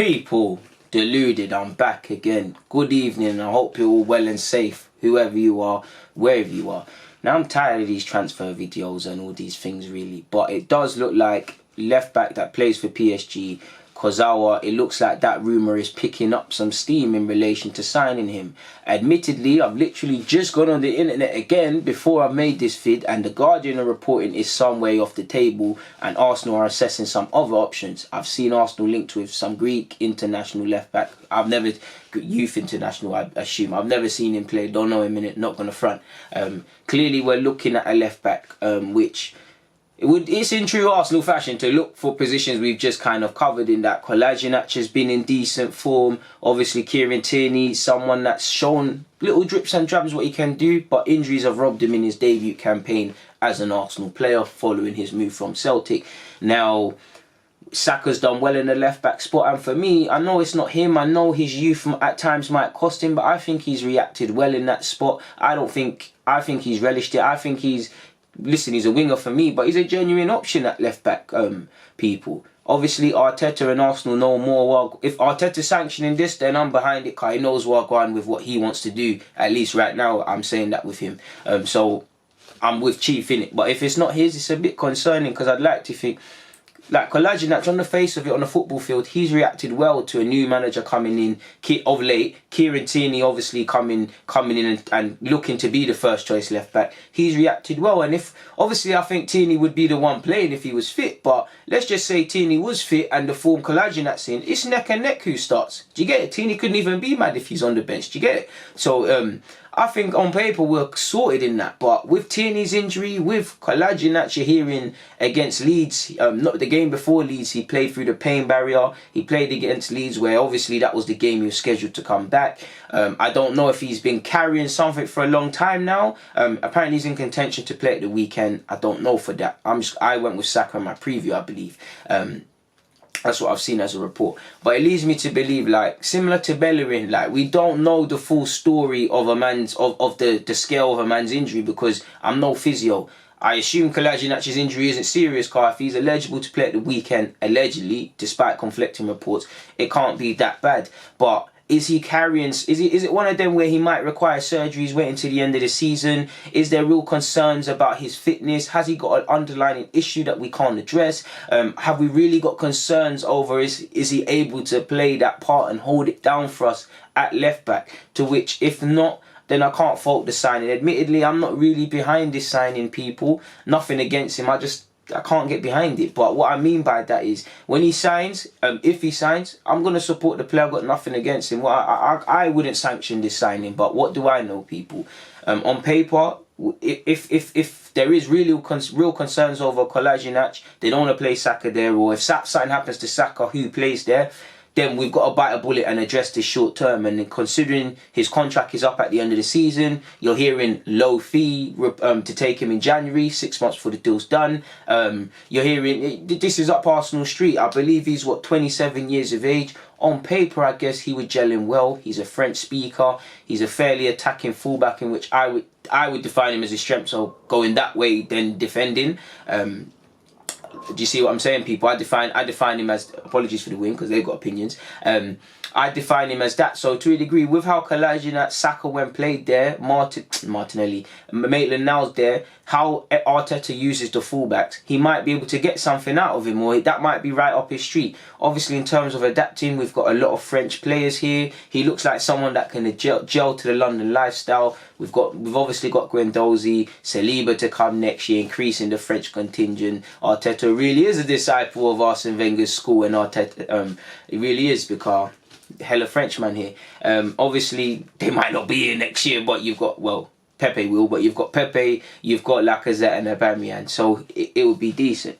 People, Deluded, I'm back again. Good evening, I hope you're all well and safe, whoever you are, wherever you are. Now, I'm tired of these transfer videos and all these things, really. But it does look like left back that plays for PSG, Kurzawa, it looks like that rumour is picking up some steam in relation to signing him. Admittedly, I've literally just gone on the internet again before I made this vid, and the Guardian are reporting is some way off the table and Arsenal are assessing some other options. I've seen Arsenal linked with some Greek international left back. Youth international, I assume. I've never seen him play, don't know him in it, not going to front. Clearly we're looking at a left back which... It's in true Arsenal fashion to look for positions we've just kind of covered in that. Kolasinac has been in decent form. Obviously, Kieran Tierney, someone that's shown little drips and drabs what he can do, but injuries have robbed him in his debut campaign as an Arsenal player following his move from Celtic. Now, Saka's done well in the left-back spot, and for me, I know it's not him. I know his youth at times might cost him, but I think he's reacted well in that spot. I think he's relished it. I think he's a winger for me, but he's a genuine option at left back. People, obviously Arteta and Arsenal know more. Well, if Arteta's sanctioning this, then I'm behind it, because he knows what going with what he wants to do. At least right now, I'm saying that with him. So I'm with Chief in it. But if it's not his, it's a bit concerning, because I'd like to think, like Kolasinac, on the face of it on the football field, he's reacted well to a new manager coming in of late. Kieran Tierney obviously coming in and looking to be the first choice left back. He's reacted well, and if obviously I think Tierney would be the one playing if he was fit. But let's just say Tierney was fit and the form Kolasinac in, it's neck and neck who starts. Do you get it? Tierney couldn't even be mad if he's on the bench. Do you get it? So I think on paper we're sorted in that, but with Tierney's injury, with Kolasinac, you're hearing against Leeds, not the game before Leeds, he played through the pain barrier. He played against Leeds, where obviously that was the game he was scheduled to come back. I don't know if he's been carrying something for a long time now. Apparently he's in contention to play at the weekend. I don't know for that. I went with Saka in my preview, I believe. That's what I've seen as a report. But it leads me to believe, like, similar to Bellerin, like, we don't know the full story of a man's, of the scale of a man's injury, because I'm no physio. I assume Kolasinac's injury isn't serious, because if he's eligible to play at the weekend, allegedly, despite conflicting reports, it can't be that bad. But is he carrying, is it one of them where he might require surgeries waiting to the end of the season? Is there real concerns about his fitness? Has he got an underlying issue that we can't address? Have we really got concerns over is he able to play that part and hold it down for us at left back? To which, if not, then I can't fault the signing. Admittedly, I'm not really behind this signing, people. Nothing against him. I can't get behind it. But what I mean by that is, when he signs, if he signs, I'm going to support the player. I've got nothing against him. Well, I wouldn't sanction this signing, but what do I know, people? On paper, if there is real concerns over Kolasinac, they don't want to play Saka there, or if something happens to Saka, who plays there, then we've got to bite a bullet and address this short term. And considering his contract is up at the end of the season, you're hearing low fee to take him in January, 6 months before the deal's done. You're hearing this is up Arsenal Street. I believe he's 27 years of age. On paper, I guess he would gel in well. He's a French speaker. He's a fairly attacking fullback, in which I would define him as his strength. So going that way, then defending. Do you see what I'm saying, people? I define him as, apologies for the win, because they've got opinions. I define him as that. So to a degree, with how Kolasinac, Saka when played there, Martinelli, Maitland-Niles there, how Arteta uses the fullbacks, he might be able to get something out of him, or that might be right up his street. Obviously, in terms of adapting, we've got a lot of French players here. He looks like someone that can gel to the London lifestyle. We've obviously got Guendouzi, Saliba to come next year, increasing the French contingent. Arteta really is a disciple of Arsene Wenger's school, and Arteta, he really is, because hella Frenchman here. Obviously, they might not be here next year, but you've got, well, Pepe will, but you've got Pepe, you've got Lacazette and Aubameyang, so it would be decent.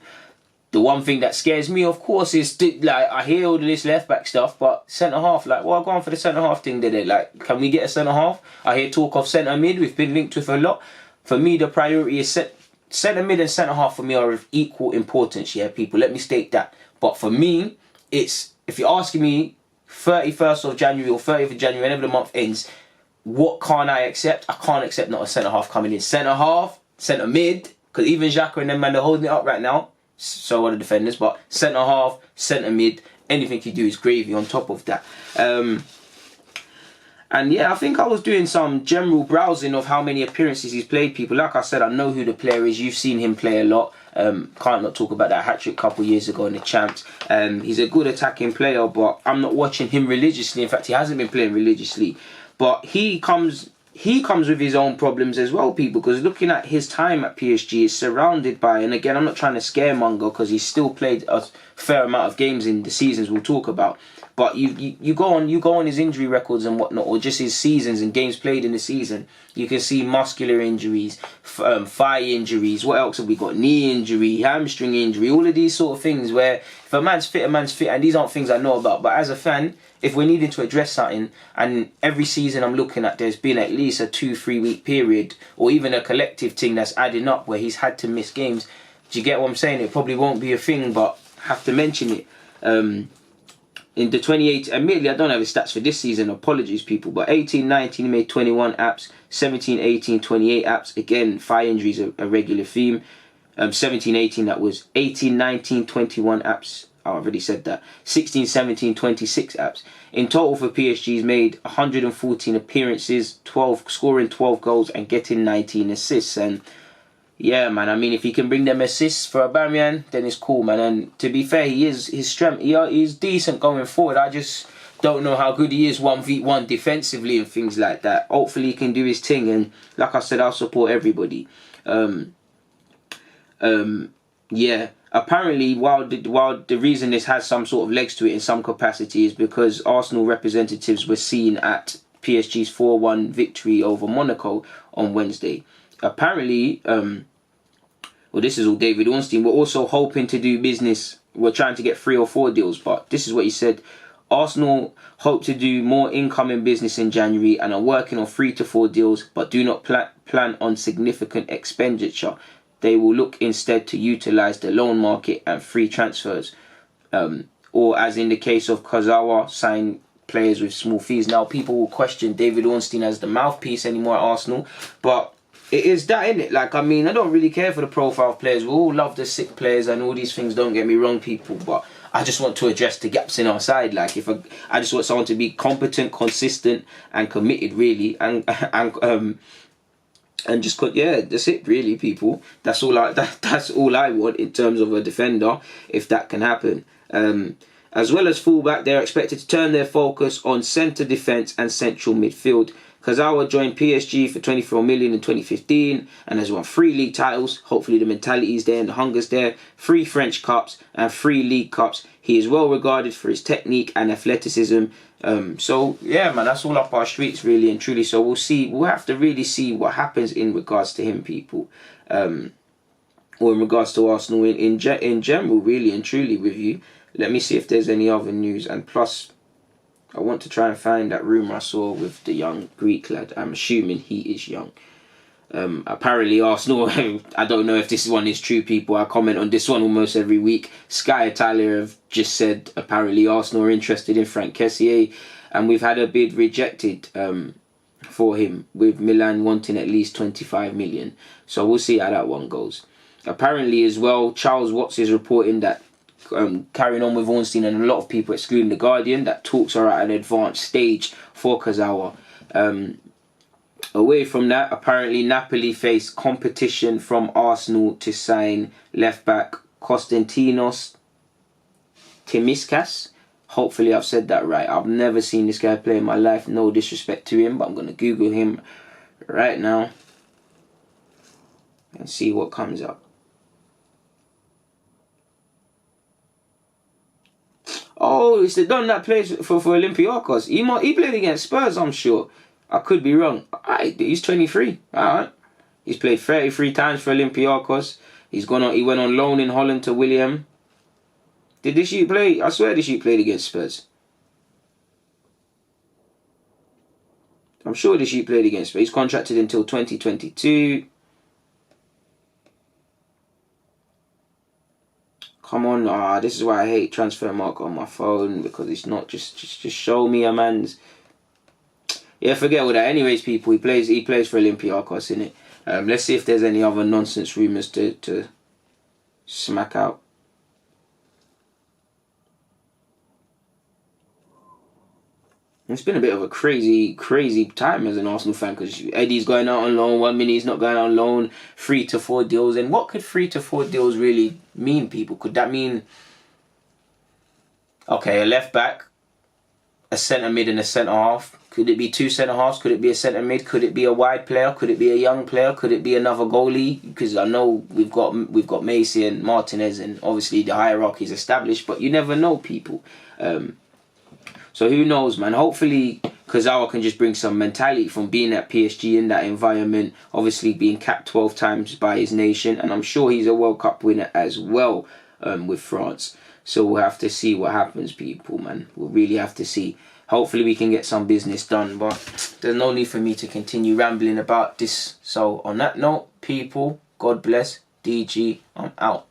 The one thing that scares me, of course, is like, I hear all of this left back stuff, but centre half, like, well, go on for the centre half thing, did it? Like, can we get a centre half? I hear talk of centre mid. We've been linked with a lot. For me, the priority is centre mid and centre half. For me, are of equal importance. Yeah, people. Let me state that. But for me, it's, if you're asking me, 31st of January or 30th of January, whenever the month ends, what can't I accept? I can't accept not a centre half coming in. Centre half, centre mid, because even Xhaka and them man, they're holding it up right now. So are the defenders, but centre half, centre mid, anything you do is gravy on top of that. And yeah, I think I was doing some general browsing of how many appearances he's played, people. Like I said, I know who the player is. You've seen him play a lot. Can't not talk about that hat-trick a couple years ago in the Champs. He's a good attacking player, but I'm not watching him religiously. In fact, he hasn't been playing religiously. But he comes with his own problems as well, people, because looking at his time at PSG is surrounded by, and again, I'm not trying to scaremonger because he's still played a fair amount of games in the seasons we'll talk about. But you go on his injury records and whatnot, or just his seasons and games played in the season. You can see muscular injuries, thigh injuries. What else have we got? Knee injury, hamstring injury. All of these sort of things where if a man's fit, and these aren't things I know about. But as a fan, if we're needing to address something, and every season I'm looking at, there's been at least a 2-3 week period, or even a collective thing that's adding up where he's had to miss games. Do you get what I'm saying? It probably won't be a thing, but have to mention it. In the 28, admittedly, I don't have his stats for this season, apologies people, but 18-19 he made 21 apps, 17-18, 28 apps, again, thigh injuries a regular theme, 17-18 that was, 18-19, 21 apps, I already said that, 16-17, 26 apps. In total for PSG, he's made 114 appearances, scoring 12 goals and getting 19 assists, and yeah, man, I mean, if he can bring them assists for Aubameyang, then it's cool, man. And to be fair, his strength, he's decent going forward. I just don't know how good he is 1v1 defensively and things like that. Hopefully he can do his thing, and like I said, I'll support everybody. Yeah, apparently while the reason this has some sort of legs to it in some capacity is because Arsenal representatives were seen at PSG's 4-1 victory over Monaco on Wednesday. Apparently, well, this is all David Ornstein. We're also hoping to do business. We're trying to get 3 or 4 deals, but this is what he said. Arsenal hope to do more incoming business in January and are working on 3 to 4 deals, but do not plan on significant expenditure. They will look instead to utilise the loan market and free transfers, or as in the case of Kurzawa, sign players with small fees. Now, people will question David Ornstein as the mouthpiece anymore at Arsenal, but it is that, isn't it? Like, I mean, I don't really care for the profile of players. We all love the sick players and all these things, don't get me wrong, people. But I just want to address the gaps in our side. Like, I just want someone to be competent, consistent and committed, really. And just, yeah, that's it, really, people. That's all I want in terms of a defender, if that can happen. As well as fullback, they're expected to turn their focus on centre defence and central midfield. Kurzawa joined PSG for 24 million in 2015 and has won 3 league titles. Hopefully the mentality is there and the hunger's there. 3 French Cups and 3 League Cups. He is well regarded for his technique and athleticism. So yeah, man, that's all up our streets, really and truly. So we'll see. We'll have to really see what happens in regards to him, people, or in regards to Arsenal in general, really and truly. With you, let me see if there's any other news. And plus, I want to try and find that rumour I saw with the young Greek lad. I'm assuming he is young. Apparently Arsenal, I don't know if this one is true, people. I comment on this one almost every week. Sky Italia have just said apparently Arsenal are interested in Franck Kessié, and we've had a bid rejected for him, with Milan wanting at least 25 million. So we'll see how that one goes. Apparently as well, Charles Watts is reporting that carrying on with Ornstein and a lot of people, excluding The Guardian, that talks are at an advanced stage for Kurzawa. Away from that, apparently Napoli face competition from Arsenal to sign left-back Konstantinos Timiskas. Hopefully I've said that right. I've never seen this guy play in my life. No disrespect to him, but I'm going to Google him right now and see what comes up. Oh, it's the Don that plays for Olympiacos. He played against Spurs, I'm sure. I could be wrong. Alright, he's 23. Alright. He's played 33 times for Olympiacos. He went on loan in Holland to William. Did this sheet play? I swear this sheet played against Spurs. I'm sure this sheet played against Spurs. He's contracted until 2022. Come on, this is why I hate transfer mark on my phone, because it's not just show me a man's. Yeah, forget all that. Anyways, people, he plays for Olympiacos, innit? Let's see if there's any other nonsense rumours to smack out. It's been a bit of a crazy time as an Arsenal fan, because Eddie's going out on loan, 1 minute he's not going out on loan, 3 to 4 deals. And what could 3 to 4 deals really mean, people? Could that mean, okay, a left back, a centre mid and a centre half? Could it be 2 centre halves? Could it be a centre mid? Could it be a wide player? Could it be a young player? Could it be another goalie? Because I know we've got Macy and Martinez, and obviously the hierarchy is established, but you never know, people. So who knows, man? Hopefully Kurzawa can just bring some mentality from being at PSG in that environment, obviously being capped 12 times by his nation, and I'm sure he's a World Cup winner as well with France. So we'll have to see what happens, people, man. We'll really have to see. Hopefully we can get some business done, but there's no need for me to continue rambling about this. So on that note, people, God bless. DG, I'm out.